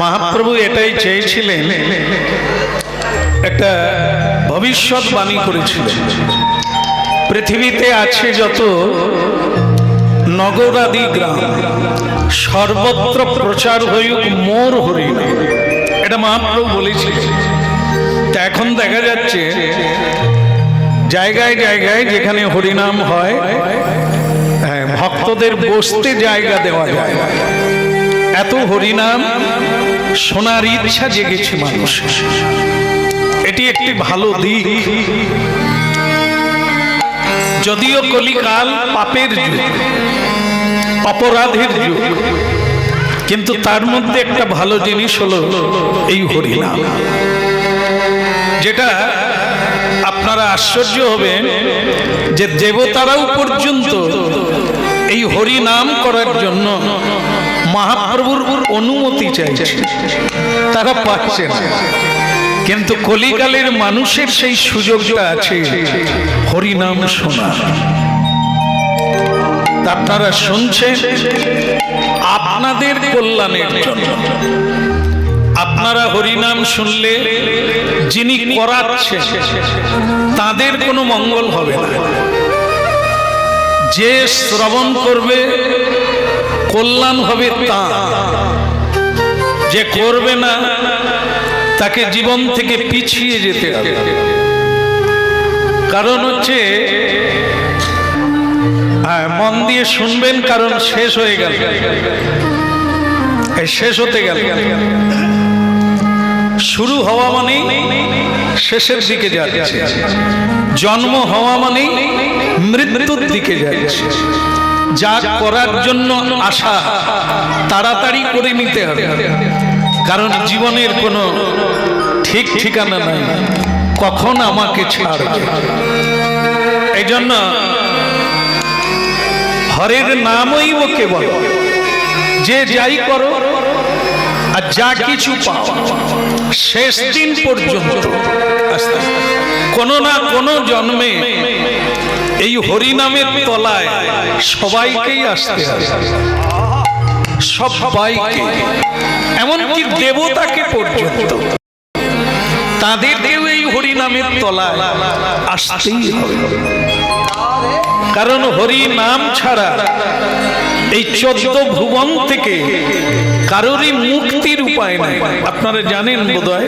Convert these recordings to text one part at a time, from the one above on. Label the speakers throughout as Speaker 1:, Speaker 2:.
Speaker 1: মহাপ্রভু এটাই চেয়েছিলেন, একটা ভবিষ্যৎবাণী করেছিলেন, পৃথিবীতে আছে যত নগরাদি গ্রাম সর্বত্র প্রচার হইউক মোর হরিনাম। এটা মহাপ্রভু বলেছিলেন। তা এখন দেখা যাচ্ছে জায়গায় জায়গায় যেখানে হরিনাম হয়, ভক্তদের বসতে জায়গা দেওয়া যায়। এত হরিনাম শোনার ইচ্ছা জেগেছে মানুষ। এটি একটি ভালো দিক। যদিও কলিকাল পাপের যুগ, অপরাধের যুগ, কিন্তু তার মধ্যে একটা ভালো জিনিস হলো এই হরিনাম, যেটা আপনারা আশ্চর্য হবেন যে দেবতারাও পর্যন্ত এই হরিনাম করার জন্য মহাপ্রভুর অনুমতি চাইছে, তারা পাচ্ছে না। কিন্তু কলিকালের মানুষের সেই সুযোগটা আছে হরিনাম শোনা। আপনারা শুনছেন আপনাদের কল্যাণের জন্য। আপনারা হরিনাম শুনলে যিনি করাচ্ছেন তাদের কোনো মঙ্গল হবে না। যে শ্রবণ করবে কল্যাণ হবে তার, যে করবে না তাকে জীবন থেকে পিছিয়ে যেতে হবে। কারণ হচ্ছে, মন দিয়ে শুনবেন, কারণ শেষ হয়ে গেল, শেষ হতে গেল। শুরু হওয়া মানেই শেষের দিকে যাচ্ছে, জন্ম হওয়া মানেই মৃত্যুর দিকে যাচ্ছে। যা করার জন্য আশা তাড়াতাড়ি করে নিতে হবে, কারণ জীবনের কোনো ঠিক ঠিকানা নাই, কখন আমাকে ছাড়বে। এই জন্য হরের নামই ও কেবল, যে যাই করো আর যা কিছু পাও শেষ দিন পর্যন্ত কোনো না কোনো জন্মে এই হরিনামের তলায় সবাইকেই আসতে হবে, সবাইকে, এমনকি দেবতাকে পর্যন্ত, তাদেরকেও এই হরিনামের তলায় আসতেই হবে। কারণ হরিনাম ছাড়া এই 14 ভুবন থেকে কারোরই মুক্তির উপায় নাই। আপনারা জানেন বোধহয়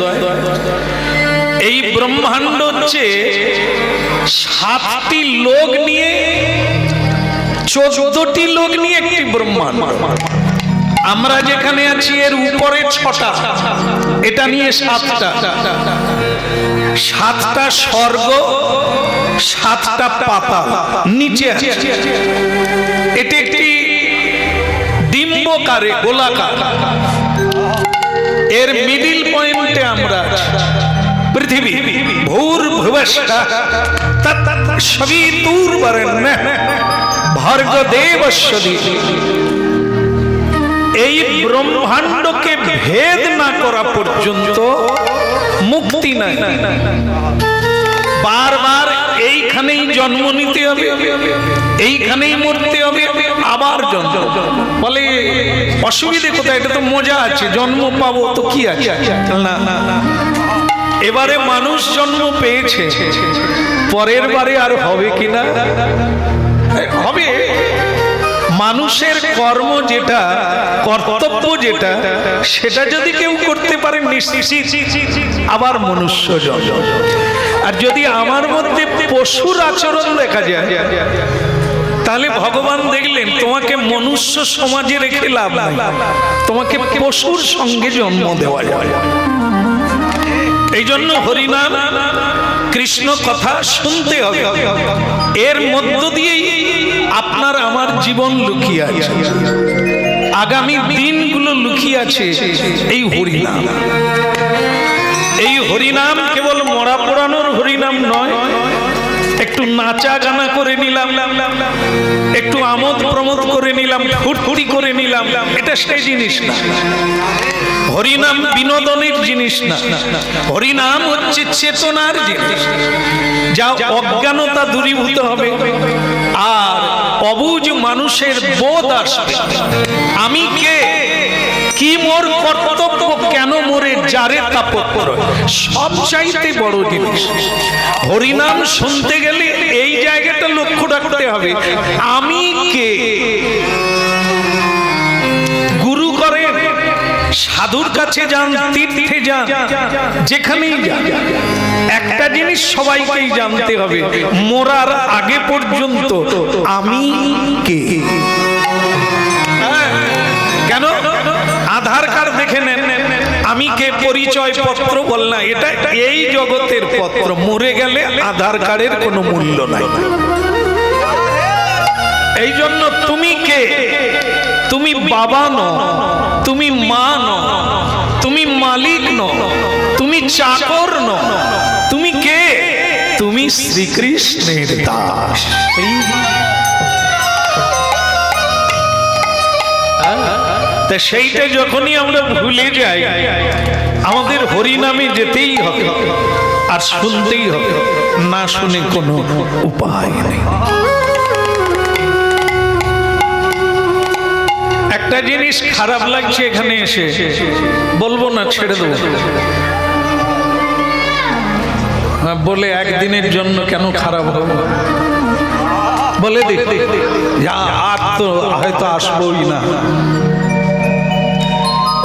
Speaker 1: এই ব্রহ্মাণ্ড হচ্ছে 7টি লোক নিয়ে, 14টি লোক নিয়ে একটি ব্রহ্মাণ্ড। আমরা যেখানে আছি এর উপরে 6টা, এটা নিয়ে 7টা। 7টা স্বর্গ, 7টা পাতাল নিচে আছে। এটি একটি ডিম্বকারে গোলাকার, এর মিডিল পয়েন্টে আমরা পৃথিবী। ভূর্ভুবস্সঃ তৎসবিতুর্বরেণ্যঃ ভর্গদেবস্য ধীমহি। এই ব্রহ্মাণ্ডকে ভেদ না করা পর্যন্ত মুক্তি নাই। বারবার এইখানেই জন্ম নিতে হবে, এইখানেই মরতে হবে, আবার জন্ম। বলে অসুবিধে কোথায়? এটা তো মজা আছে, জন্ম পাবো তো কি আছে? না, এবারে মানুষ জন্ম পেয়েছে, পরের বারে আর হবে কিনা? হবে। মানুষের কর্ম যেটা, কর্তব্য যেটা, সেটা যদি কেউ করতে পারে নিশ্চিত আবার মনুষ্য জন্ম। আর যদি আমার মধ্যে পশুর আচরণ দেখা যায়, তাহলে ভগবান দেখলেন তোমাকে মনুষ্য সমাজে রেখে লাভ নাই, তোমাকে পশুর সঙ্গে জন্ম দেওয়া যায়। এই জন্য হরিনাম, কৃষ্ণ কথা শুনতে হবে। এর মধ্য দিয়েই আপনার আমার জীবন লুকিয়ে আছে, আগামী দিনগুলো লুকিয়ে আছে এই হরিনাম। এই হরিনাম কেবল মরা পোড়ানোর হরিনাম নয়, একটু নাচা গানা করে নিলাম, একটু আমোদ প্রমোদ করে নিলাম, ফুর্তি করে নিলাম, এটা সেই জিনিস না। হরিনাম বিনোদনের জিনিস না, হরিনাম হচ্ছে চেতনার জিনিস। যা অজ্ঞানতা দূরীভূত হবে আর অবুঝ মানুষের বোধ আসবে, আমি কে, কি মোর কর্তব্য, কেন মোরে যারে তাপত্র, সব চাইতে বড় জিনিস। হরিনাম শুনতে গেলে এই জায়গাটা লক্ষ্য রাখতে হবে, আমি কে। গুরু করে, সাধুর কাছে যান, তীর্থে যান, যেখানেই যান, একটা জিনিস সবাইকেই জানতে হবে, মরার আগে পর্যন্ত আমি কে। কেন? আধার কার্ড দেখে নেন, আমি কে পরিচয় পত্র বল না, এটা এই জগতের পত্র, মরে গেলে আধার কার্ডের কোনো মূল্য নাই। এই জন্য তুমি কে? তুমি বাবা নও, তুমি মা নও, তুমি মালিক নও, তুমি চাকর নও, তুমি কে? তুমি শ্রীকৃষ্ণের দাস। তা সেইটা যখনই আমরা ভুলে যাই, আমাদের হরিনামে যেতেই হবে আর শুনতেই হবে, না শুনে কোনো উপায় নেই। একটা জিনিস খারাপ লাগছে এখানে এসে, বলবো না, ছেড়ে দেবো বলে একদিনের জন্য কেন খারাপ হবে বলে দেখ, আর তো হয়তো আসবোই না।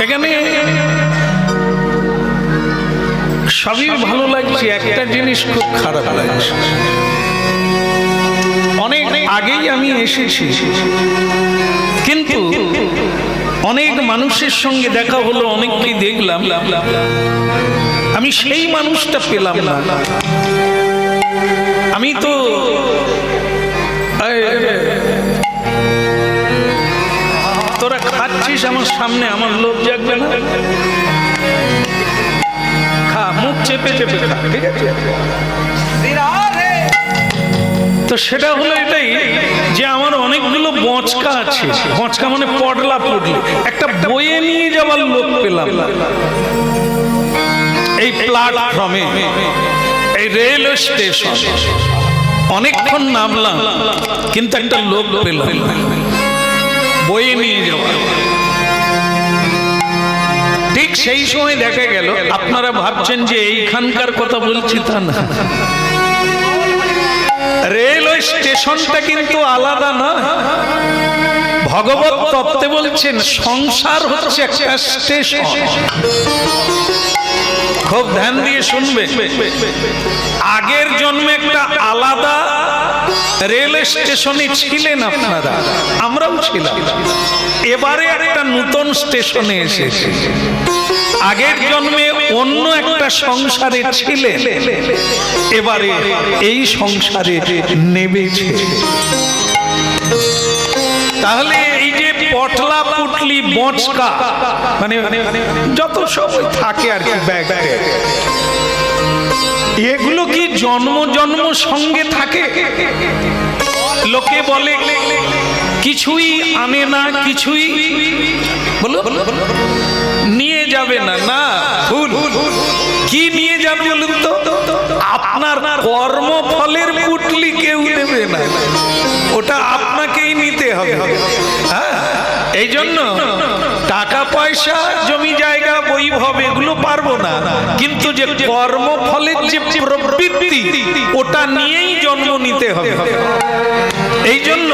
Speaker 1: এখানে সবই ভালো লাগছে, একটা জিনিস খুব খারাপ লাগছে। অনেক আগেই আমি এসেছি, কিন্তু অনেক মানুষের সঙ্গে দেখা হলো, অনেককে দেখলাম, আমি সেই মানুষটা পেলাম না। আমি তো তোরা খাচ্ছিস আমার সামনে, আমার লোভ জাগবে না? খা, মুখ চেপে চেপে খা, ঠিক আছে? তো সেটা হলো এটাই যে আমার অনেকগুলো বচকা আছে, বচকা মানে পডলা পড়লে, একটা বয়ে নিয়ে যাওয়ার লোক পেলাম এই প্ল্যাটফর্মে, এই রেল স্টেশন। অনেকক্ষণ নামলাম, কিন্তু একটা লোক পেলাম বয়ে নিয়ে যাওয়া। ঠিক সেই সময় দেখা গেল, আপনারা ভাবছেন যে এইখানকার কথা বলছি, তা না, রেলওয়ে স্টেশনটা কিন্তু আলাদা না। ভগবত তত্ত্বে বলছেন সংসার হচ্ছে একটা স্টেশন। খুব ধ্যান দিয়ে শুনবে, আগের জন্মে একটা আলাদা রেল স্টেশনে ছিলেন আপনারা, আমরাও ছিলাম, এবারে একটা নতুন স্টেশনে এসেছে। আগের জন্মে অন্য একটা সংসারে ছিলেন, এবারে এই সংসারে নেমেছে। তাহলে এই যে পটলা পুটলি বচকা মানে যত সময় থাকে আর কি, ব্যাগ এগুলো কি জন্ম জন্ম সঙ্গে থাকে? লোকে বলে কিছুই আনে না, কিছুই বলো নিয়ে যাবে না, না ভুল। কি নিয়ে যাবে বলুন তো? আপনার কর্মফলের পুটলি কেউ নেবে না, ওটা আপনাকেই নিতে হবে। হ্যাঁ, এই জন্য টাকা পয়সা, জমি জায়গা, বৈভব এগুলো পারবো না, কিন্তু যে কর্মফলের যে প্রবৃত্তি, ওটা নিয়েই জন্ম নিতে হবে। এই জন্য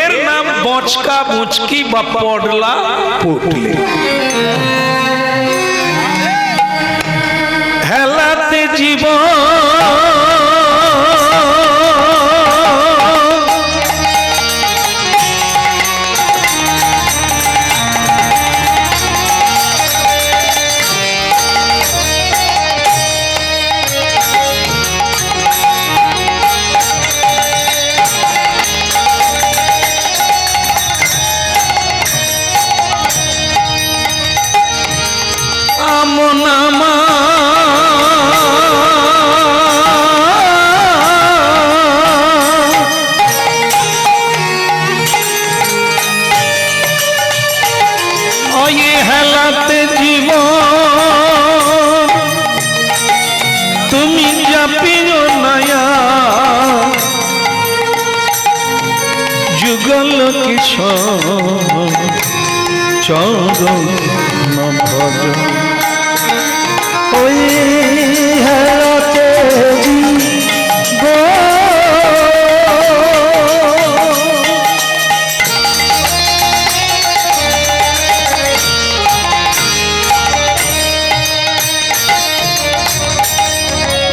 Speaker 1: এর নাম বচকা মুচকি বা পডলা পুটলি। হেলাতে জীবন যুগল কিশোর চরণ ভজন
Speaker 2: ওই হেলাতে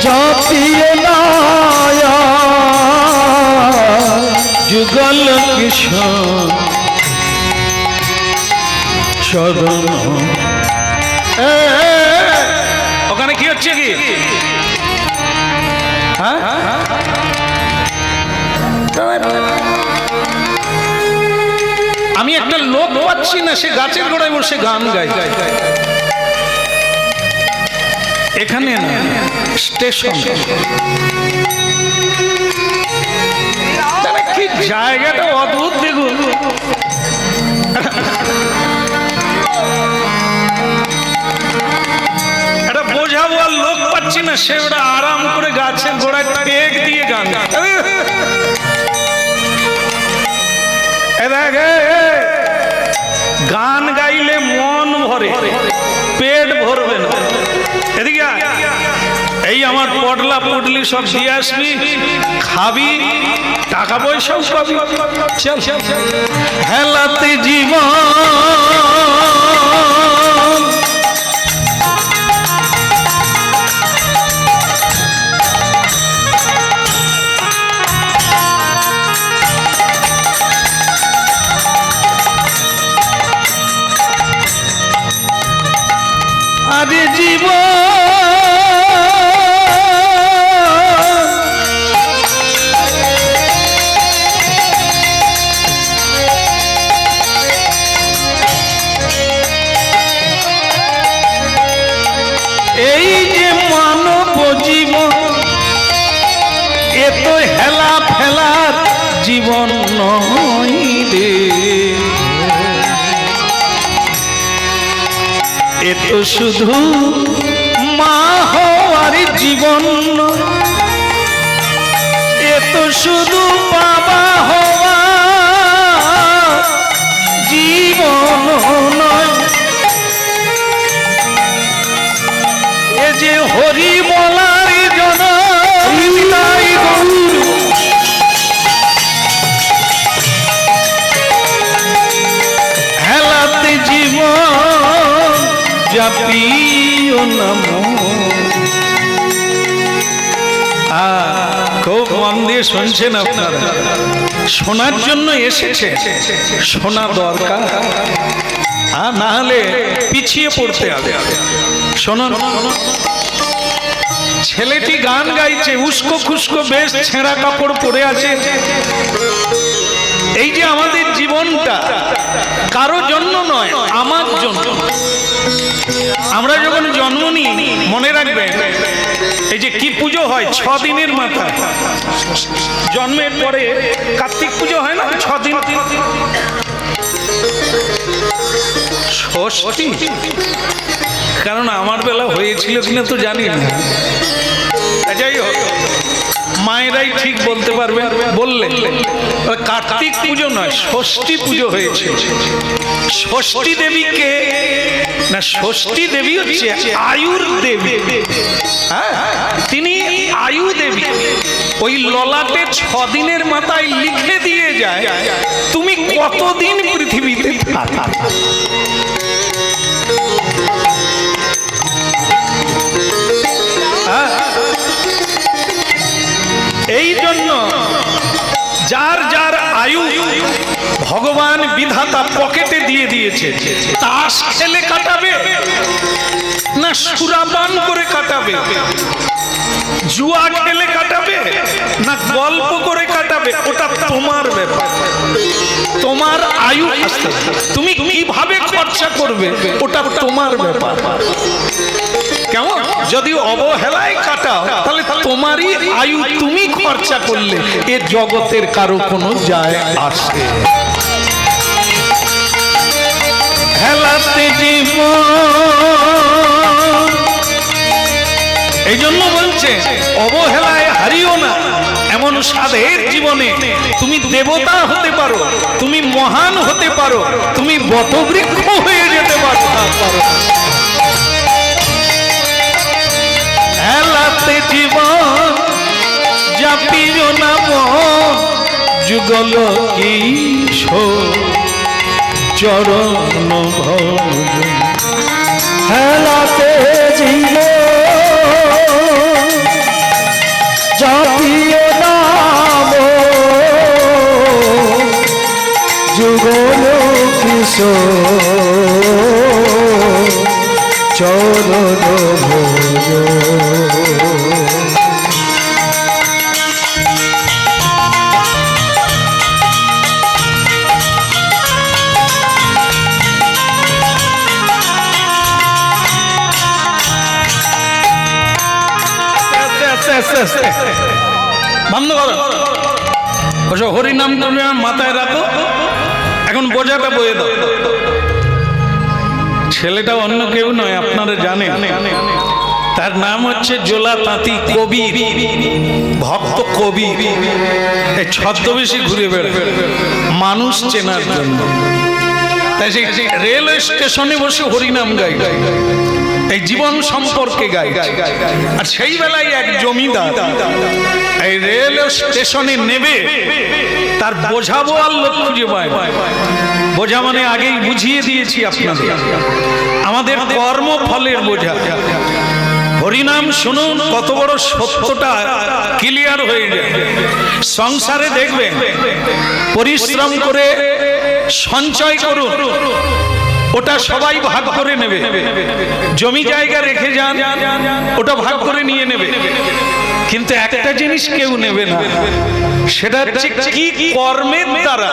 Speaker 2: জাতীয় নায়া
Speaker 1: যুগল কিশোর চরণ। ওখানে কি হচ্ছে কি? হ্যাঁ, আমি একটা লোক পাচ্ছি না, সে গাছের গোড়ায় বসে গান গায়। এখানে না, স্টেশন। কি জায়গাটা অদ্ভুত দেখুন। এটা বোঝাবো আর লোক পাচ্ছি না, সে ওটা আরাম করে গাছের গোড়ায় টেক দিয়ে গান। গান গাইলে মন ভরে, পেট ভরবে না। এদিকে এই আমার পটলা পুটলি সব দিয়ে আসবি, খাবি, টাকা পয়সাও পাবি। হেলাতে জীবন আরে জীবন এই যে মানব জীবন, এ তো হেলা ফেলার জীবন নয় রে, এ তো শুধু মা হওয়ার জীবন, এ তো শুধু বাবা হওয়া জীবন নয়, এ যে হরি বলার জন হেলাতে জীবন জাপিও নাম। খুব মন দিয়ে শুনছেন আপনারা, শোনার জন্য এসেছে, শোনা দরকার, আর না হলে পিছিয়ে পড়তে হবে। শোনো, ছেলেটি গান গাইছে, উস্কো খুস্কো বেশ ছেঁড়া কাপড় পরে আছে। এই যে আমাদের জীবনটা কারো জন্য নয়, আমার জন্য। আমরা যখন জন্ম নিই, মনে রাখবেন, এই যে কি পুজো হয় 6 দিনের মাথায়, জন্মের পরে কার্তিক পুজো হয় না 6 দিন, ষষ্ঠী। কারণ আমার বেলা হয়েছিল কিনা তো জানি না, যাই হোক মায়েরাই ঠিক বলতে পারবে। বললেন কার্তিক পুজো নয়, ষষ্ঠী পুজো হয়েছে। ষষ্ঠী দেবীকে না, ষষ্ঠী দেবী হচ্ছে আয়ুর দেবী। হ্যাঁ, তিনি আয়ু দেবী। ওই ললাটে 6 দিনের মাথায় লিখে দিয়ে যায় তুমি কতদিন পৃথিবীতে থাকবে। এই জন্য যার যার আয়ু ভগবান বিধাতা পকেটে দিয়ে দিয়েছে, তাস খেলে কাটাবে না সুরাপান করে কাটাবে, জুয়া খেলে কাটাবে না গল্প করে কাটাবে, ওটা তোমার ব্যাপার। তোমার আয়ু তুমি কিভাবে খরচা করবে ওটা তোমার ব্যাপার। কেমন? যদি অবহেলায় কাটাও তাহলে তোমারই আয়ু তুমি খরচা করলে, এ জগতের কারো কোনো যায় আসে। হেলাতে জীবন, এই জন্য বলছে অবহেলায় হারিও না। এমন সাধের জীবনে তুমি দেবতা হতে পারো, তুমি মহান হতে পারো, তুমি বটবৃক্ষ হয়ে যেতে পারো। যুগল কিশোর চরণ ভজন
Speaker 2: হেলাতে জীব জাতীয় নাম যুগল কিশোর চরণ ভজন।
Speaker 1: বন্ধ করো, ওসব হরিনাম তুমি মাথায় রাখো, এখন বোঝাটা বয়ে দাও। ছেলেটা অন্য কেউ নয়, আপনারা জানেন, তার নাম হচ্ছে জোলা তাঁতি কবির, ভক্ত কবির। এই ছদ্মবেশী ঘুরে বেড়ায় মানুষ চেনার জন্য। তাই সেই রেলওয়ে স্টেশনে বসে হরিনাম গাই, এই জীবন সম্পর্কে গাই। আর সেই বেলায় এক জমিদার এই রেল স্টেশনে নেবে, তার বোঝাবো আর লোক খুঁজে পায়। বোঝা মানে আগেই বুঝিয়ে দিয়েছি আপনাদের, আমাদের কর্মফলের বোঝা। হরিনাম শুনুন, কত বড় সত্যটা ক্লিয়ার হয়ে যায়। সংসারে দেখবেন, পরিশ্রম করে সঞ্চয় করুন, ওটা সবাই ভাগ করে নেবে। জমি জায়গা রেখে যান, ওটা ভাগ করে নিয়ে নেবে। কিন্তু একটা জিনিস কেউ নেবে না, সেটা হচ্ছে কি কর্মের দ্বারা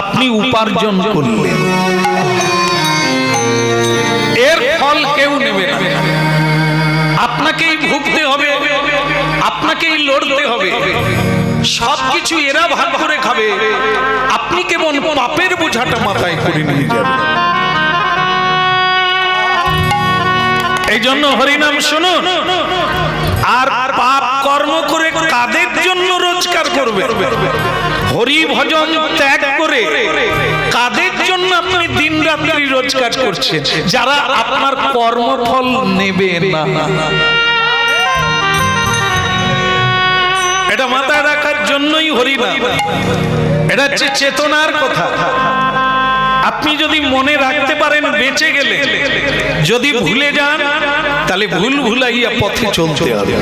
Speaker 1: আপনি উপার্জন করলেন, এর ফল কেউ নেবে না। আপনাকেই ভুগতে হবে, আপনাকেই লড়তে হবে, সবকিছু এরা ভাগ করে খাবে, আপনি কেমন পাপের বোঝাটা মাথায় করে নিয়ে যাবেন। এই জন্য হরিনাম শুনুন। আর পাপ কর্ম করে কাদের জন্য রোজগার করবে? হরি ভজন ত্যাগ করে কাদের জন্য আপনি দিন রাত্রি রোজগার করছেন? যারা আপনার কর্মফল নেবে না। এটা মাথায় রাখার জন্যই হরিনাম। এটা হচ্ছে চেতনার কথা। আপনি যদি মনে রাখতে পারেন বেঁচে গেলে, যদি ভুলে যান তাহলে ভুল ভুলাইয়া পথে চলতে হবে।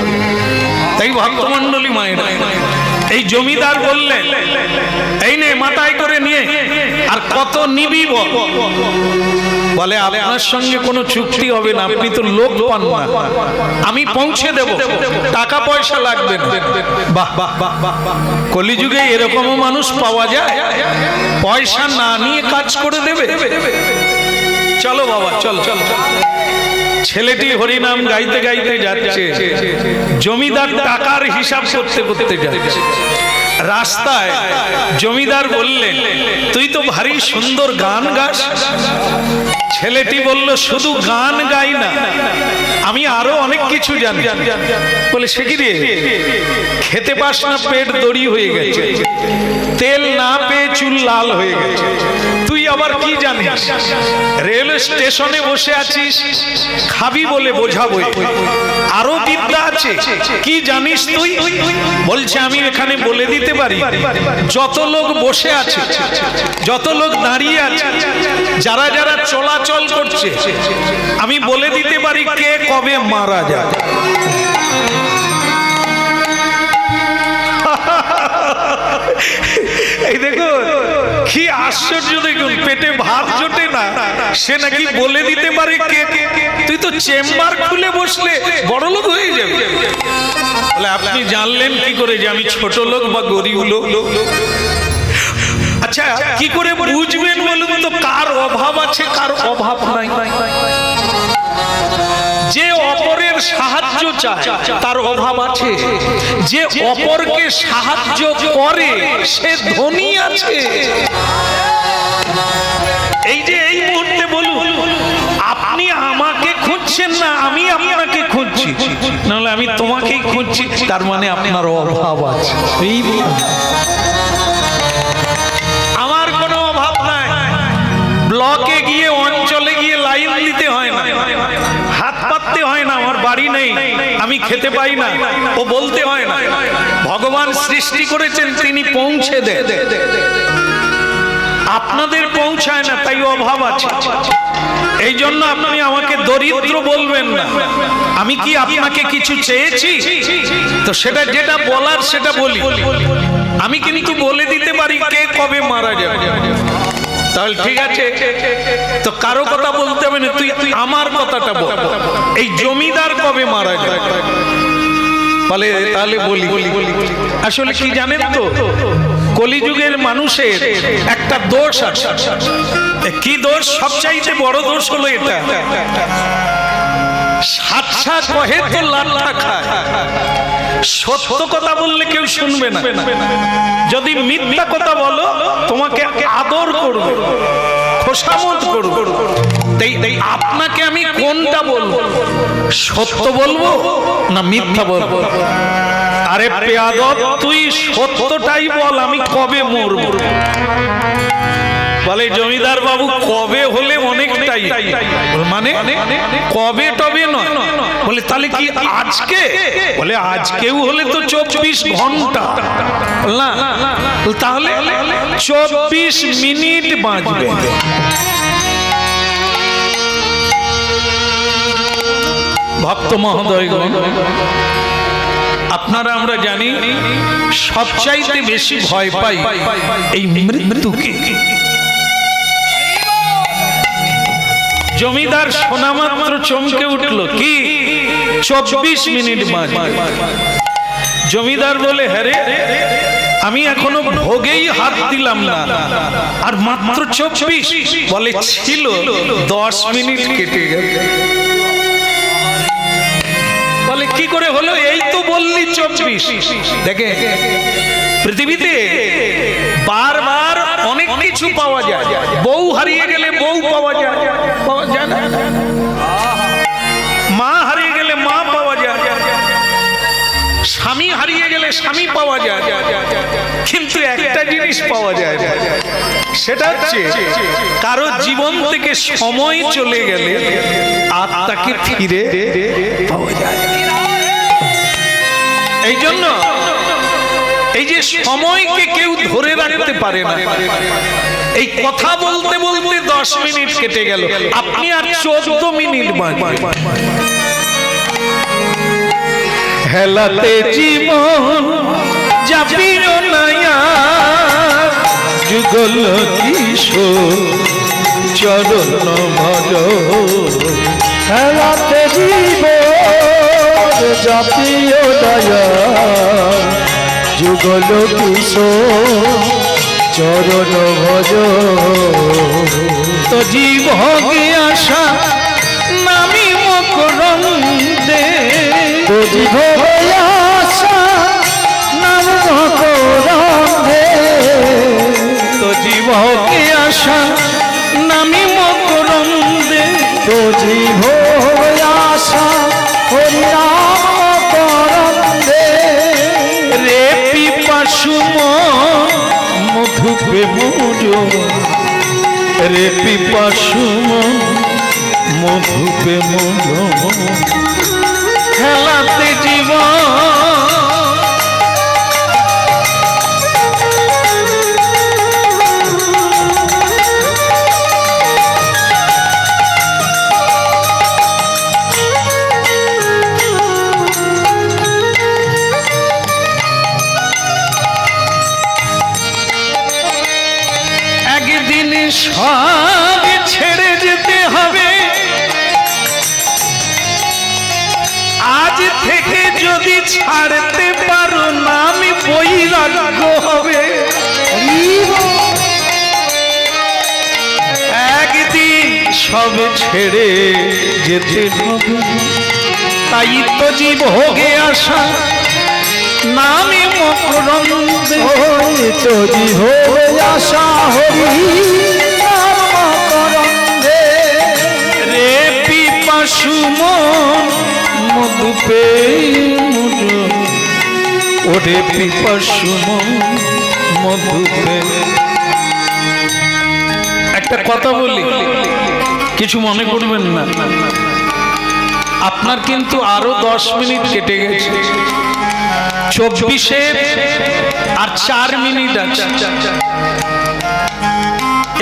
Speaker 1: তাই ভক্তমণ্ডলী মায়েরা, এই জমিদার বললেন, এই নে মাথায় করে নিয়ে, আর কত নিবি বলে, আপনার সঙ্গে কোনো চুক্তি হবে না, আপনি তো লোক পান না, আমি পৌঁছে দেব, টাকা পয়সা লাগবে না। বাহ বাহ বাহ বাহ, কলিযুগে এরকমও মানুষ পাওয়া যায়, পয়সা না নিয়ে কাজ করে দেবে। চলো বাবা চল চল। ছেলেটি হরিনাম গাইতে গাইতে যাচ্ছে, জমিদার টাকার হিসাব করতে করতে যাচ্ছে। রাস্তায় জমিদার বললেন, তুই তো ভারী সুন্দর গান গাস। ছেলেটি বলল, শুধু গান গাই না, আমি আরো অনেক কিছু জানি। বলে, সে কি রে? খেতে পাস না, পেট দড়ি হয়ে গেছে, তেল না পেয়ে চুল লাল হয়ে গেছে, তুই আবার কি জানিস? রেল স্টেশনে বসে আছিস, খাবি বলে বোঝাবো, আরো বিদ্যা আছে, কি জানিস তুই? বলছে, আমি এখানে বলে দিতে পারি, যত লোক বসে আছে, যত লোক দাঁড়িয়ে আছে, যারা যারা চলাচল করছে, আমি বলে দিতে পারি কে কবে মারা যায়। এই দেখো কি আশ্চর্য, দেখুন পেটে ভাত জোটে না, সে নাকি বলে দিতে পারে কে। তুই তো চেম্বার খুলে বসলে বড় লোক হয়ে যাবে। বলে, আপনি জানলেন কি করে যে আমি ছোট লোক বা গরিব লোক? আচ্ছা, কি করে বুঝবেন বলুন তো কার অভাব আছে, কার অভাব নাই? যে অপরের সাহায্য চায় তার অভাব আছে, যে অপরকে সাহায্য করে সে ধনী আছে। এই যে এই মুহূর্তে বলুন, আপনি আমাকে খুঁজছেন না, আমি আপনাকে খুঁজছি, নাহলে আমি তোমাকেই খুঁজছি, তার মানে আপনার অভাব আছে। আমার কোনো অভাব নাই, ব্লকে গিয়ে অঞ্চলে গিয়ে লাইন দিতে হয় না, হাত পাততে হয় না, আমার বাড়ি নেই, আমি খেতে পাই না, ও বলতে হয় না। ভগবান সৃষ্টি করেছেন, তিনি পৌঁছে দেন। আপনাদের পৌঁছায় না, তাই অভাব আছে। এই জন্য আপনি আমাকে দরিদ্র বলবেন না। আমি কি আপনাকে কিছু চেয়েছি? তো সেটা যেটা বলার সেটা বলি। আমি কিন্তু বলে দিতে পারি কে কবে মারা যাবে। তাহলে ঠিক আছে, তো কারো কথা বলতে হবে না, তুই আমার কথাটা বল। এই জমিদার কবে মারা যায়? বলে তাহলে বলি। আসলে কি জানেন তো, কলিযুগের মানুষের একটা দোষ আছে। কি দোষ? সবচাইতে বড় দোষ হলো এটা, সাচ্চা কহে তো লাঠা খায়। সত্য কথা বললে কেউ শুনবে না, যদি মিথ্যা কথা বলো তোমাকে আদর করবে, খোসামত করবে। তাই আপনাকে আমি কোনটা বলবো, সত্য বলবো না মিথ্যা বলবো? আরে পেয়াদব, তুই সত্যটাই বল, আমি কবে মরবো? বলে জমিদার বাবু কবে হলে অনেকটাই, মানে কবে টবে নয়। বলে তাহলে কি আজকে? বলে আজকেও হলে তো 24 ঘন্টা না, তাহলে 24 মিনিট বাঁচবে। ভক্ত মহোদয়গণ, আপনারা আমরা জানি সবচাইতে বেশি ভয় পাই এই মৃত্যুকে। জমিদার শোনা মাত্র চমকে উঠল, কি 24 মিনিট বাঁচবে? জমিদার বলে, হ্যাঁ রে, আমি এখনো ভোগেই হাত দিলাম না, আর মাত্র 24? বলে ছিল 10 মিনিট কেটে গেল। বলে কি করে হলো? এই তো বললি 24। দেখে পৃথিবীতে বারবার অনেক কিছু পাওয়া যায়। বউ হারিয়ে গেলে বউ পাওয়া যায় না, মা হারিয়ে গেলে মা পাওয়া যায়, স্বামী হারিয়ে গেলে স্বামী পাওয়া যায়, কিন্তু একটা জিনিস পাওয়া যায়, সেটা হচ্ছে কারো জীবন থেকে সময় চলে গেলে আত্মাকে ফিরে পাওয়া যায়। এই জন্য এই যে সময়কে কেউ ধরে রাখতে পারে না। এই কথা বলতে বলতে 10 মিনিট কেটে গেল, আপনি আর 14 মিনিট বাঁচবেন। হেলাতে জীবন যাবিও না,
Speaker 2: যুগল কিশোর চরণ ভজ। হেলাতে জীবন জাতীয় দয়া, যুগল কিশোর চরণ ভজ।
Speaker 1: তো জীবকে আশা নামি মকরন্দে,
Speaker 2: তো জীবকে আশা নাম মকরন্দে,
Speaker 1: তো জীবকে আশা নামি মকরন্দে,
Speaker 2: তো জীব আশা হরিনাম মকরন্দে।
Speaker 1: রে পিপাসু মন মধুপে মুজো, রে পিপাসু মন মধুপে মুজো। খেলাতে জীবন সব ছেড়ে যেতে হবে। আজ থেকে যদি ছাড়তে পারো না, আমি বৈরাগ্য হবে। একদিন সব ছেড়ে যেতে হবে, তাই তো জীব হোগে আসা নামে মকরন্দে।
Speaker 2: তো জীব আশা হরি
Speaker 1: রে পিপাসু মন মধুপে মুজো, ওরে পিপাসু মন মধুপে। একটা কথা বলি, কিছু মনে করবেন না। আপনার কিন্তু আরো 10 মিনিট কেটে গেছে। 24 আর 4 মিনিট আছে।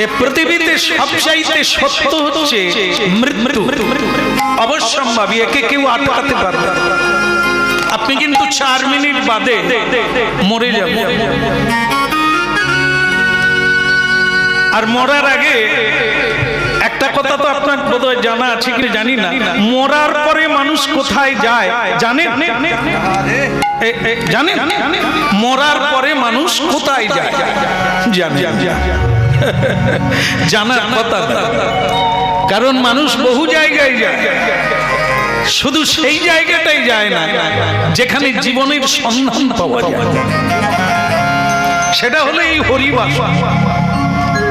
Speaker 1: এ পৃথিবীতে সবচাইতে সত্য হচ্ছে মৃত্যু, অবশ্যম্ভাবী, একে কেউ আটকাতে পারবে না। আপনি কিন্তু 4 মিনিট বাদে মরে যাবেন। আর মরার আগে একটা কথা তো আপনার বোধহয় জানা আছে কি জানি না, মরার পরে মানুষ কোথায় যায় জানেন? জানেন মরার পরে মানুষ কোথায় যায়? জানেন? জানার কথা না, কারণ মানুষ বহু জায়গায় যায়, শুধু সেই জায়গাটাই যায় না যেখানে জীবনের সন্ধান পাওয়া যায়। সেটা হলো এই হরিবাসা,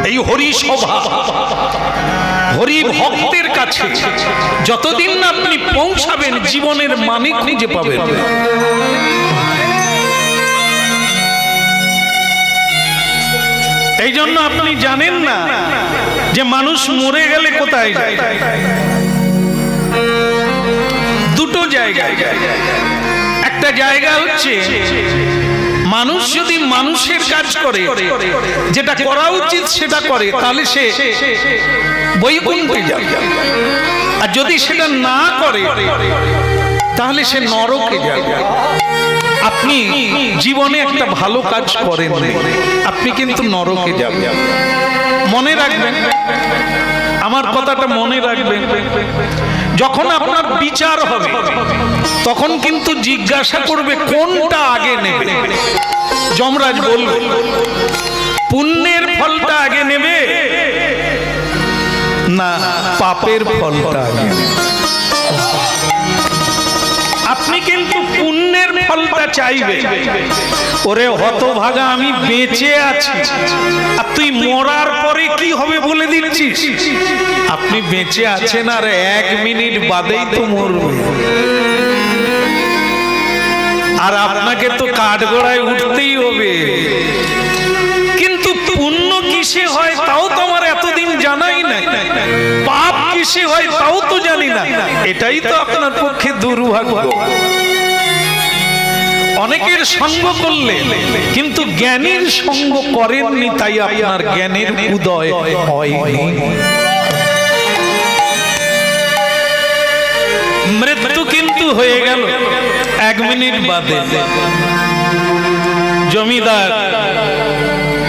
Speaker 1: এই হরি সভা, হরি ভক্তের কাছে যতদিন না আপনি পৌঁছাবেন জীবনের মানে খুঁজে পাবেন। এই জন্য আপনি জানেন না যে মানুষ মরে গেলে কোথায় যায়। দুটো জায়গায়। একটা জায়গা হচ্ছে মানুষ যদি মানুষের কাজ করে, যেটা করা উচিত সেটা করে, তাহলে সে বৈকুণ্ঠে যাবে। আর যদি সেটা না করে তাহলে সে নরকে যাবে। আপনি জীবনে একটা ভালো কাজ করেন, আপনি কিন্তু নরকে যাবেন। মনে রাখবেন, আমার কথাটা মনে রাখবেন। যখন আপনার বিচার হবে তখন কিন্তু জিজ্ঞাসা করবে কোনটা আগে নেবে। যমরাজ বলবে পুণ্যের ফলটা আগে নেবে না পাপের ফলটা আগে নেবে। আপনি কিন্তু পুণ্যের ফলটা চাইবে। ওরে হতভাগা, আমি বেঁচে আছি আর তুই মরার পরে কি হবে বলে দিচ্ছিস। আপনি বেঁচে আছেন আর 1 মিনিট বাদেই তো মরবে, আর আপনাকে তো কাঠগড়ায় উঠতেই হবে। কিন্তু পুণ্য কিসে হয় তাও তো আমার এতদিন জানাই নাই, পাপ কিসে হয় তাও তো জানি না। এটাই তো আপনার পক্ষে দুর্ভাগ্য। অনেকের সঙ্গ করলে কিন্তু জ্ঞানীর সঙ্গ করেননি, তাই আপনার জ্ঞানের উদয় হয়নি। মৃত্যু কিন্তু হয়ে গেল 1 মিনিট বাদে। জমিদার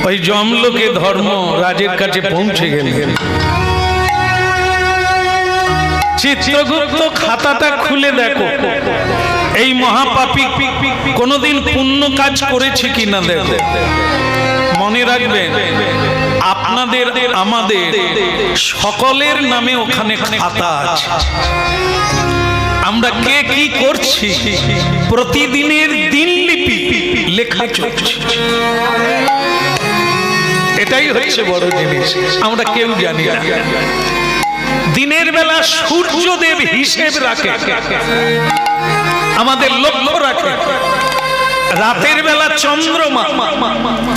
Speaker 1: ওই জমলোকে ধর্ম রাজের কাছে পৌঁছে গেলেন। চিত্রগুপ্ত খাতাটা খুলে দেখো, এই মহাপাপী কোনদিন পুণ্য কাজ করেছে কিনা দেখো। মনে রাখবেন, আপনাদের আমাদের সকলের নামে ওখানে খাতা আছে। আমরা কে কি করছি প্রতিদিনের দিনলিপি লেখা চলছে। এটাই হচ্ছে বড় জিনিস, আমরা কেউ জানি না। দিনের বেলা সূর্যদেব হিসেব রাখে, আমাদের লক্ষ্য রাখে। রাতের বেলা চন্দ্রমা,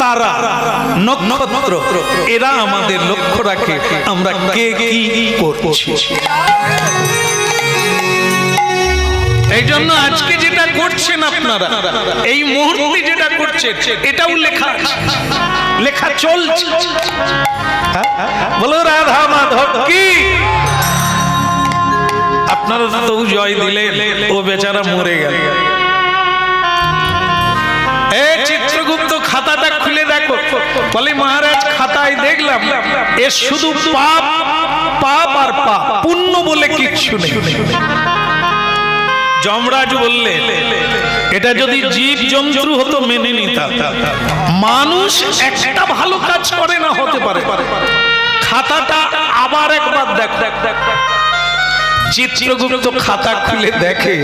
Speaker 1: তারা, নক্ষত্র, এরা আমাদের লক্ষ্য রাখে আমরা কে কি করছি। এই জন্য আজকে যেটা করছেন আপনারা, এই মুহূর্তে যেটা করছেন, এটাও লেখা লেখা চলছে। বলো রাধা মাধব কি। আপনারা তো জয় দিলে, ও বেচারা মরে গেল। চিত্রগুপ্ত খাতাটা খুলে দেখো, বলে মহারাজ খাতায় দেখলাম এ শুধু পাপ পাপ আর পাপ, পুণ্য বলে কিচ্ছু নেই। যমরাজ বললে এটা যদি জীব জন্তু হতো মেনে নিতাম, মানুষ একটা ভালো কাজ করে না হতে পারে। খাতাটা আবার একবার দেখ। চিত্রগুপ্ত খাতা খুলে দেখে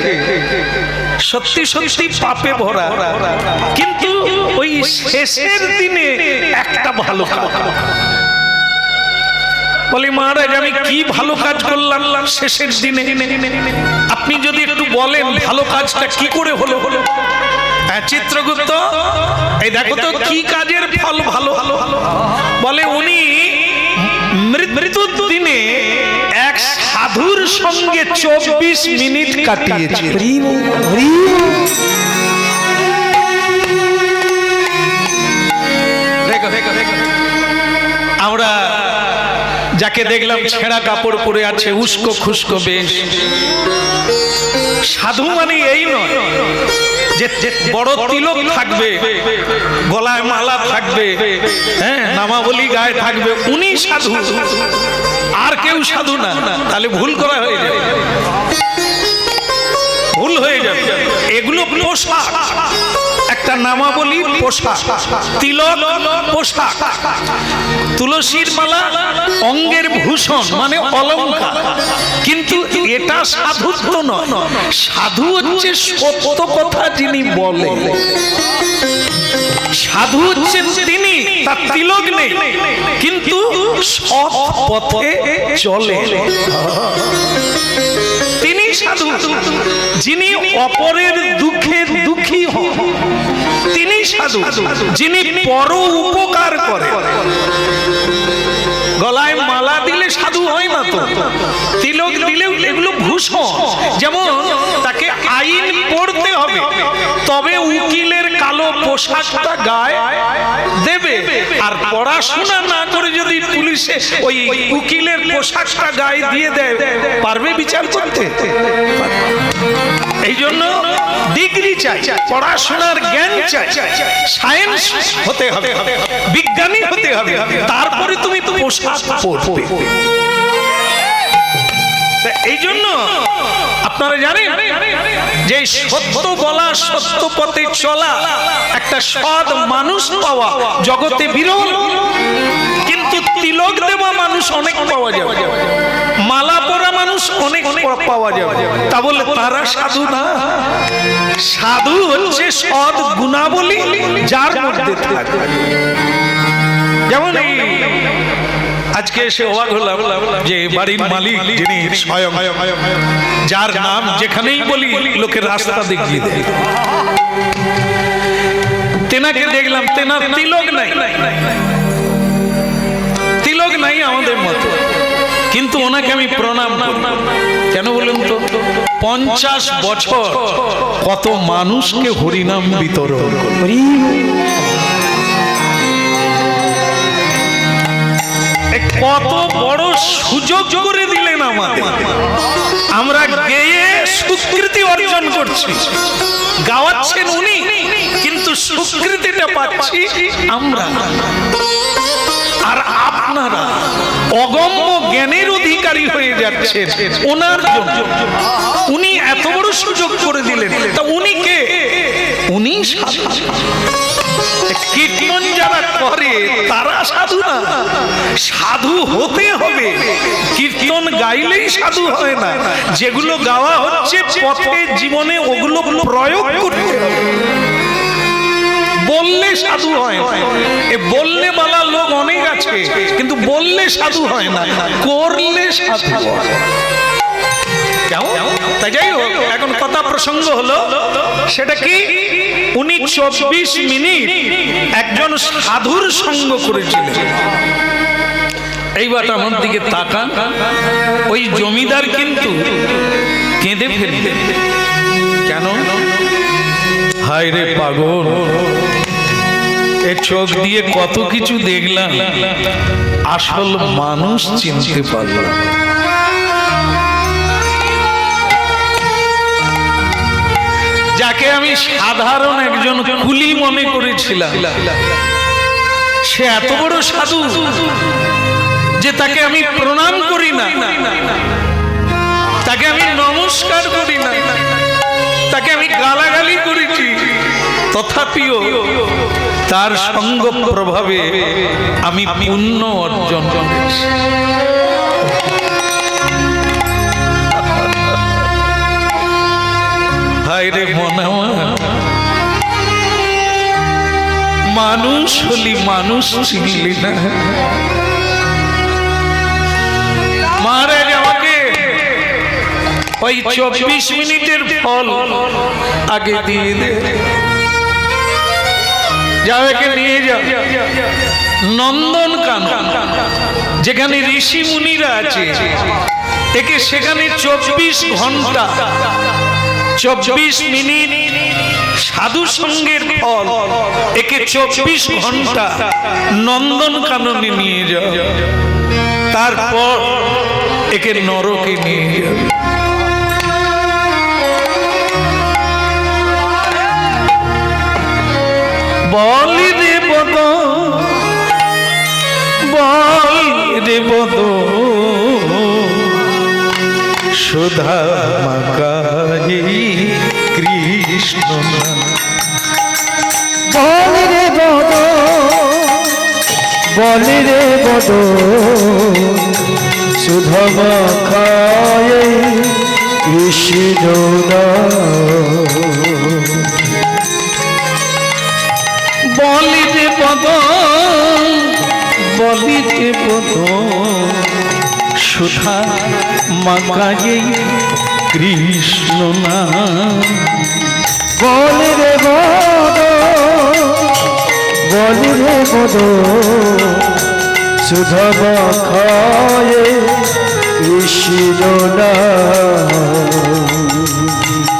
Speaker 1: সত্যি সত্যি পাপে ভরা, কিন্তু ওই শেষের দিনে একটা ভালো কাজ। বলি মহারাজ আমি কি ভালো কাজ করলাম শেষের দিনে, আপনি যদি একটু বলেন ভালো কাজটা কি করে হলো। চিত্রগুপ্ত এই দেখো তো কি কাজের ফল ভালো। বলে উনি মৃত্যুর দিনে এক সাধুর সঙ্গে 24 মিনিট কাটিয়েছে।
Speaker 2: হরি বল, হরি বল।
Speaker 1: আমরা যাকে দেখলাম ছেঁড়া কাপড় পরে আছে, উস্কো খুস্কো বেশ, সাধু মানে এই নয় যে বড় তিলক থাকবে, গলায় মালা থাকবে, হ্যাঁ, নামাবলী গায়ে থাকবে, উনি সাধু, আর কেউ সাধু না। তাহলে ভুল করা হয়ে যাবে, ভুল হয়ে যাবে। এগুলো পোশাক, একটা নামাবলী পোশাক, তিলক পোশাক, তুলসীর মালা অঙ্গের ভূষণ মানে অলংকার, কিন্তু এটা সাধুত্ব নয়। সাধু হচ্ছে সত্য কথা যিনি বলেন, সাধু হচ্ছে তিনি, তার তিলক নেই কিন্তু সৎ পথে চলে, তিনি সাধু। যিনি অপরের দুঃখে দুঃখী হন তিনি সাধু, যিনি পর উপকার করে। গলায় মালা দিলে সাধু হয় না তো, তিলক দিলেও এগুলো ভূষণ। যেমন তাকে আইন পড়তে হবে, তবে উকিলের কালো পোশাকটা গায়ে দেবে, আর পড়াশোনা না করে যদি পুলিশে ওই উকিলের পোশাকটা গায়ে দিয়ে দেয়, পারবে বিচার করতে? এই জন্য ডিগ্রি চাই, পড়াশোনার জ্ঞান চাই, সায়েন্স হতে হবে, বিজ্ঞানী হতে হবে, তারপরে তুমি পোশাক পরবে। এই জন্য আপনারা জানেন যে সত্য বলা, সত্য পথে চলা, একটা সৎ মানুষ পাওয়া জগতে বিরল, কিন্তু তিলক দেওয়া মানুষ অনেক পাওয়া যাবে, মালা পরা মানুষ অনেক পাওয়া যাবে। তা বলে তারা সাধু না। সাধু হচ্ছে সৎ গুণাবলী যার মধ্যে থাকে। যেমন আজকে এসে অবাক হলাম যে বাড়ির মালিক যিনি স্বয়ং, যার নাম যেখানেই বলি লোকের রাস্তা দেখিয়ে দেয়, তেনাকে দেখলাম, তেনার তিলক নাই, তিলক নাই আমাদের মতো, কিন্তু ওনাকে আমি প্রণাম করলাম। কেন বলুন তো? 50 বছর কত মানুষকে হরিনাম বিতরণ
Speaker 2: হরি বল।
Speaker 1: কত বড় সুযোগ করে দিলেন আমাদের। আমরা গেয়ে স্বীকৃতি অর্জন করছি, গাওয়াচ্ছেন উনি, কিন্তু স্বীকৃতিটা পাচ্ছি আমরা। আর আপনারা অগম্য জ্ঞানের অধিকারী হয়ে যাচ্ছেন ওনার জন্য। উনি এত বড় সুযোগ করে দিলেন, তা উনি কে? উনি সাধু। কীর্তন যারা করে তারা সাধু না, সাধু হতে হবে। কীর্তন গাইলেই সাধু হয় না, যেগুলো গাওয়া হচ্ছে পথে জীবনে ওগুলো প্রয়োগ করতে হবে। বললে সাধু হয় না, এ বললে বলা লোক অনেক আছে, কিন্তু বললে সাধু হয় না, করলে সাধু হয়। তাই যাই হোক, এখন কথা প্রসঙ্গ হলো সেটা কি, উনি 24 মিনিট একজন সাধুর সঙ্গ করেছিলেন। এইবার আমার দিকে তাকান, ওই জমিদার কিন্তু কেঁদে ফেললেন। কেন? হায় রে পাগল, এ চোখ দিয়ে কত কিছু দেখলাম, আসল মানুষ চিনতে পারলাম। যাকে আমি সাধারণ একজন কুলি মনে করেছিলাম, সে এত বড় সাধু যে তাকে আমি প্রণাম করি না, তাকে আমি নমস্কার করি না, তাকে আমি গালাগালি করেছি, তথাপিও তার সঙ্গ প্রভাবে আমি পুণ্য অর্জন করেছি। হায় রে মনা, মানুষ হলি মানুষ চিনলি না। মহারাজ আমাকে ওই 24 মিনিটের ফল আগে দিয়ে দে, যাও একে নিয়ে যাও নন্দনকানন, যেখানে ঋষি মুনিরা আছে, একে সেখানে 24 ঘন্টা 24 মিনিট সাধু সঙ্গের ফল, একে 24 ঘন্টা নন্দন কাননে নিয়ে যাও, তারপর একে নরকে নিয়ে যাবে। বলি রে বদ, বল রে বদ, সুধা মাকাই কৃষ্ণ
Speaker 2: বল রে বদ, বল রে বদ, সুধা মাকাই কৃষ্ণ
Speaker 1: বলি রে বদ, বলি রে বদ, সুধা মাকাই কৃষ্ণ না।
Speaker 2: বল রে বদ, বল রে বদ, সুধা মাকাই কৃষ্ণ না।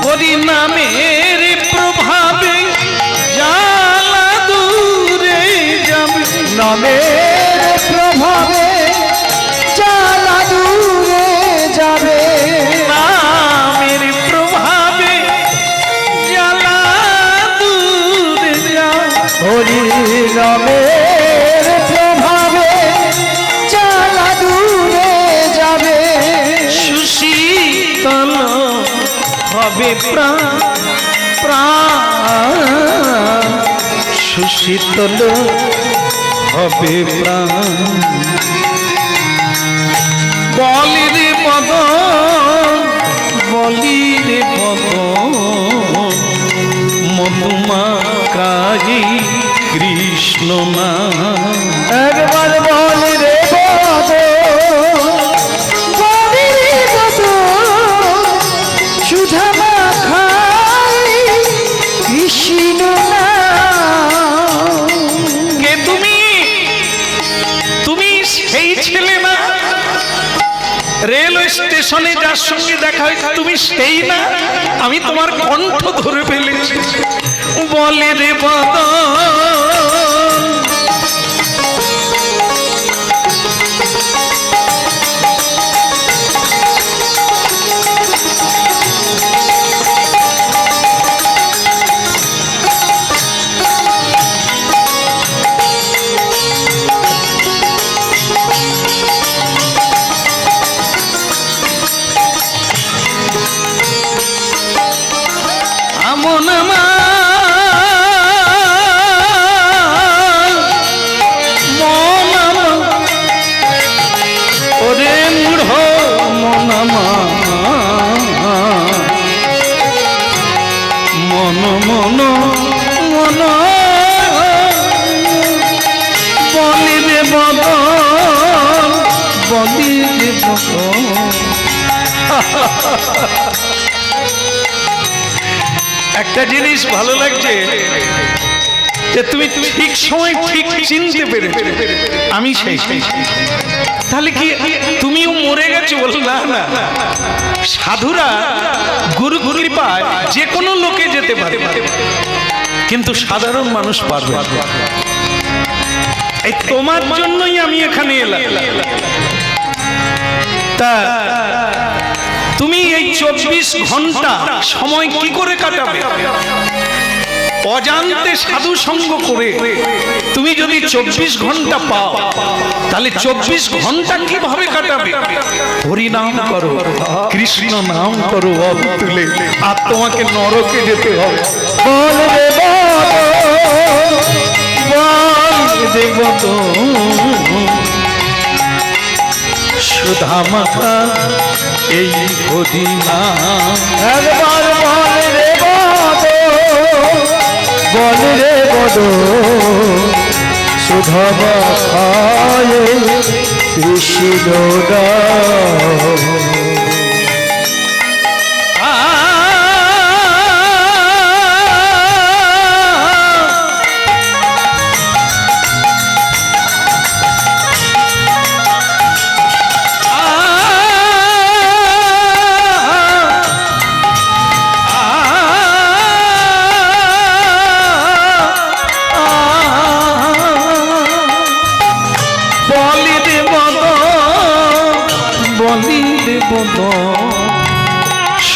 Speaker 1: হরি নামের প্রভাবে জ্বালা দূরে যাবে,
Speaker 2: নামের প্রভাবে জ্বালা দূরে যাবে,
Speaker 1: নামের প্রভাবে জ্বালা দূরে যাবে,
Speaker 2: হরি নামের প্রভাবে জ্বালা দূরে যাবে,
Speaker 1: সুশীতল হবে প্রাণ প্রাণ, সুশীতল হবে প্রাণ। বলি রে পদ, বলি রে পদ, মধুমাকাই কৃষ্ণ না।
Speaker 2: একবার বল রে বদ, বল রে বদ, সুধা মাখাই কৃষ্ণ না।
Speaker 1: কে তুমি? তুমি সেই ছেলে না রেলওয়ে স্টেশনে যার সঙ্গে দেখা হয়, তুমি সেই না? আমি তোমার কণ্ঠ ধরে ফেলেছি। বলে রে বদন, আমন ওরে মূঢ় মনামা, মন মন মন, বলি রে বদন, বলি রে বদন। একটা জিনিস ভালো লাগছে যে তুমি ঠিক সময় ঠিক চিনতে পেরেছো আমি সেই। তাহলে কি তুমিও মরে গেছো? বল না না, সাধুরা গুরু কৃপায় যে কোনো লোকে যেতে পারে, কিন্তু সাধারণ মানুষ পারবে না। এই তোমার জন্যই আমি এখানে এলাম। তা তুমি এই 24 ঘন্টা সময় কি করে কাটাবে? অজান্তে সাধু সঙ্গ করে তুমি যদি 24 ঘন্টা পাও, তাহলে 24 ঘন্টা কিভাবে কাটাবে? হরি নাম করো, কৃষ্ণ নাম করো, তুলে আর তোমাকে নরকে যেতে হবে।
Speaker 2: বল রে বদ,
Speaker 1: বল দেব তো সুধা মাখা এই হরি নাম।
Speaker 2: একবার বল রে বদ, বল রে বদ, সুধা মাখাই কৃষ্ণ নাম।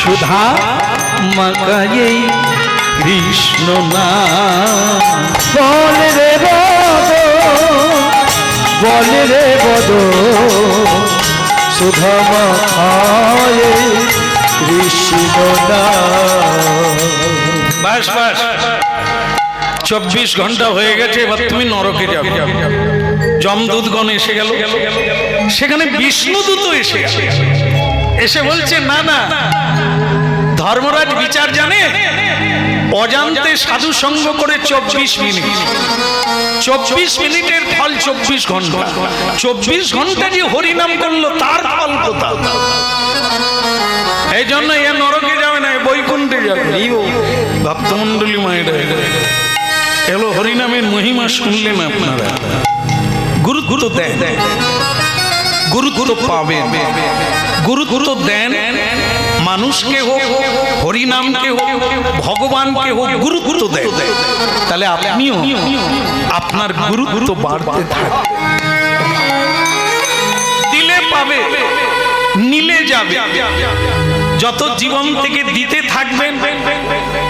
Speaker 1: সুধা মাকায়ে কৃষ্ণ নাম।
Speaker 2: বল রে বদ, বল রে বদ, সুধা মাখায়ে কৃষ্ণ নাম।
Speaker 1: বাস বাস, 24 ঘন্টা হয়ে গেছে, এবার তুমি নরকে যাবে। যমদূতগণ এসে গেল, সেখানে বিষ্ণুদূত এসে গেল, এসে বলছে না না, ধর্মরাজ বিচার জানে, অজান্তে সাধু সঙ্গ করে 24 মিনিট, 24 মিনিটের ফল 24 ঘন্টা, 24 ঘন্টা যে হরিনাম করলো তার ফল কোথাও। এই জন্য এ নরকে যাবে না, বৈকুণ্ঠে যাবে। ভক্তমন্ডলী মায়েরা এলো, হরিনামের মহিমা শুনলেন আপনারা, গুরুত্ব দেন, গুরুত্ব পাবেন, গুরুত্ব দেন, মানুষকে হোক, হরিনামকে হোক, ভগবানকে হোক, গুরুত্ব দেন, তাহলে আপনিও আপনার গুরুত্ব বাড়তে থাকবে। দিলে পাবে, নিলে যাবে। যত জীবন থেকে দিতে থাকবেন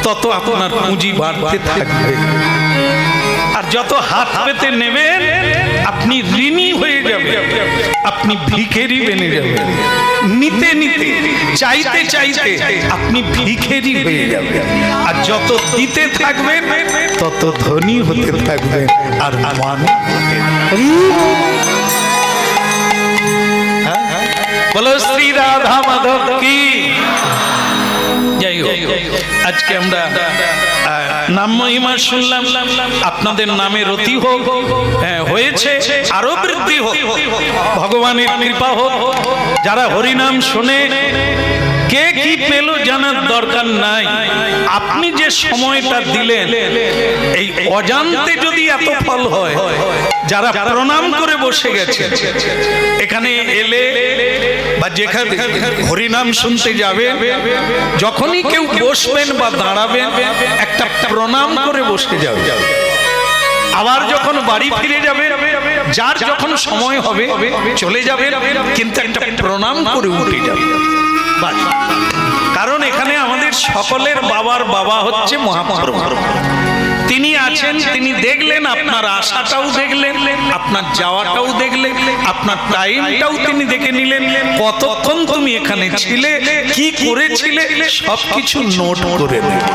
Speaker 1: তত আপনার পুঁজি বাড়তে থাকবে, আর যত হাত পেতে নেবেন আপনি ঋণী হয়ে যাবেন, আপনি ভিখারি বনে যাবেন। নিতে নিতে, চাইতে চাইতে আপনি ভিখারি হয়ে যাবেন, আর যত দিতে থাকবেন তত ধনী হতে থাকবেন, আর মানব হতে থাকবেন। বলো শ্রী রাধা মাধব কি। যাই হোক, আজকে আমরা নাম মহিমা শুনলাম, আপনাদের নামের অতি হোক, হয়েছে আরো বৃদ্ধি হোক, ভগবানের কৃপা হোক। যারা হরিনাম শুনে কে কি পেল জানার দরকার নাই, আপনি যে সময়টা দিলেন, এই অজান্তে যদি এত ফল হয়, যারা প্রণাম করে বসে গেছে এখানে এলে বা যেখানে হরিনাম শুনতে যাবে, যখনই কেউ বসবেন বা দাঁড়াবেন একটা প্রণাম করে বসে যাবে, আবার যখন বাড়ি ফিরে যাবে, যার যখন সময় হবে চলে যাবে, কিন্তু একটা প্রণাম করে উঠে যাবে। কারণ এখানে আমাদের সকলের বাবার বাবা হচ্ছে মহাপ্রভু। তিনি আছেন, তিনি দেখলেন, আপনার আশাটাও দেখলেন, আপনার যাওয়াটাও দেখলেন, আপনার টাইমটাও তিনি দেখে নিলেন, কতক্ষণ তুমি এখানে ছিলে, কি করেছিলে, সবকিছু নোট করে নিলেন।